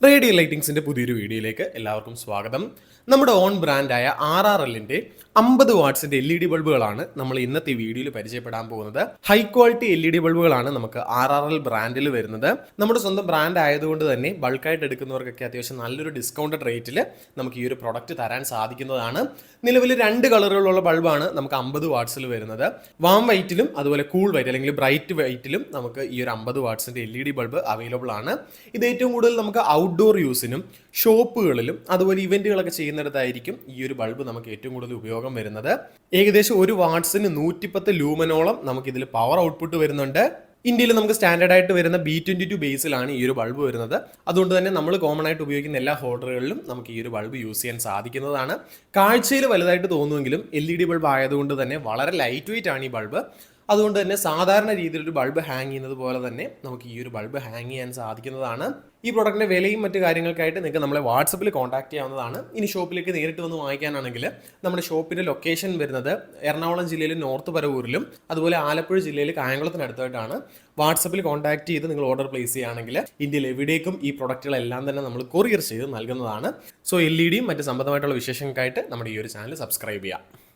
Radio ലൈറ്റിംഗ്സിന്റെ പുതിയൊരു വീഡിയോയിലേക്ക് എല്ലാവർക്കും സ്വാഗതം. നമ്മുടെ ഓൺ ബ്രാൻഡായ RRLന്റെ 50 വാട്ട്സിന്റെ LED ബൾബുകളാണ് നമ്മൾ ഇന്നത്തെ വീഡിയോയിൽ പരിചയപ്പെടാൻ പോകുന്നത്. ഹൈ ക്വാളിറ്റി LED ബൾബുകളാണ് നമുക്ക് RRL ബ്രാൻഡിൽ വരുന്നത്. നമ്മുടെ സ്വന്തം ബ്രാൻഡ് ആയതുകൊണ്ട് തന്നെ ബൾക്കായിട്ട് എടുക്കുന്നവർക്കൊക്കെ അത്യാവശ്യം നല്ലൊരു ഡിസ്കൗണ്ടഡ് റേറ്റിൽ നമുക്ക് ഈ ഒരു പ്രൊഡക്റ്റ് തരാൻ സാധിക്കുന്നതാണ്. നിലവിൽ 2 കളറുകളുള്ള ബൾബാണ് നമുക്ക് 50 വാട്ട്സിൽ വരുന്നത്. വാം വൈറ്റിലും അതുപോലെ കൂൾ വൈറ്റ് അല്ലെങ്കിൽ ബ്രൈറ്റ് വൈറ്റിലും നമുക്ക് ഈ ഒരു 50 വാട്ട്സിന്റെ LED ബൾബ് അവൈലബിൾ ആണ്. ഇത് ഏറ്റവും കൂടുതൽ നമുക്ക് ഔട്ട്ഡോർ യൂസിനും ഷോപ്പുകളിലും അതുപോലെ ഇവന്റുകളൊക്കെ ചെയ്യുന്നിടത്തായിരിക്കും ഈ ഒരു ബൾബ് നമുക്ക് ഏറ്റവും കൂടുതൽ ഉപയോഗം വരുന്നത്. ഏകദേശം 1 വാട്ട്സിന് 110 ലൂമനോളം നമുക്ക് ഇതിൽ പവർ ഔട്ട്പുട്ട് വരുന്നുണ്ട്. ഇന്ത്യയിൽ നമുക്ക് സ്റ്റാൻഡേർഡ് ആയിട്ട് വരുന്ന B22 ബേസിലാണ് ഈ ഒരു ബൾബ് വരുന്നത്. അതുകൊണ്ട് തന്നെ നമ്മൾ കോമൺ ആയിട്ട് ഉപയോഗിക്കുന്ന എല്ലാ ഹോൾഡറുകളിലും നമുക്ക് ഈ ഒരു ബൾബ് യൂസ് ചെയ്യാൻ സാധിക്കുന്നതാണ്. കാഴ്ചയിൽ വലുതായിട്ട് തോന്നുമെങ്കിലും LED ബൾബ് ആയതുകൊണ്ട് തന്നെ വളരെ ലൈറ്റ് വെയിറ്റ് ആണ് ഈ ബൾബ്. അതുകൊണ്ട് തന്നെ സാധാരണ രീതിയിലൊരു ബൾബ് ഹാങ് ചെയ്യുന്നത് പോലെ തന്നെ നമുക്ക് ഈ ഒരു ബൾബ് ഹാങ് ചെയ്യാൻ സാധിക്കുന്നതാണ്. ഈ പ്രൊഡക്റ്റിന്റെ വിലയും മറ്റു കാര്യങ്ങൾക്കായിട്ട് നിങ്ങൾക്ക് നമ്മളെ വാട്സപ്പിൽ കോൺടാക്ട് ചെയ്യാവുന്നതാണ്. ഇനി ഷോപ്പിലേക്ക് നേരിട്ട് വന്ന് വാങ്ങിക്കാനാണെങ്കിൽ നമ്മുടെ ഷോപ്പിന്റെ ലൊക്കേഷൻ വരുന്നത് എറണാകുളം ജില്ലയിൽ നോർത്ത് പരവൂരിലും അതുപോലെ ആലപ്പുഴ ജില്ലയിൽ കായംകുളത്തിനടുത്തായിട്ടാണ്. വാട്സപ്പിൽ കോൺടാക്ട് ചെയ്ത് നിങ്ങൾ ഓർഡർ പ്ലേസ് ചെയ്യുകയാണെങ്കിൽ ഇന്ത്യയിൽ എവിടേക്കും ഈ പ്രൊഡക്റ്റുകളെല്ലാം തന്നെ നമ്മൾ കൊറിയർ ചെയ്ത് നൽകുന്നതാണ്. സോ LED മറ്റ് സംബന്ധമായിട്ടുള്ള വിശേഷങ്ങൾക്കായിട്ട് നമ്മുടെ ഈ ഒരു ചാനൽ സബ്സ്ക്രൈബ് ചെയ്യുക.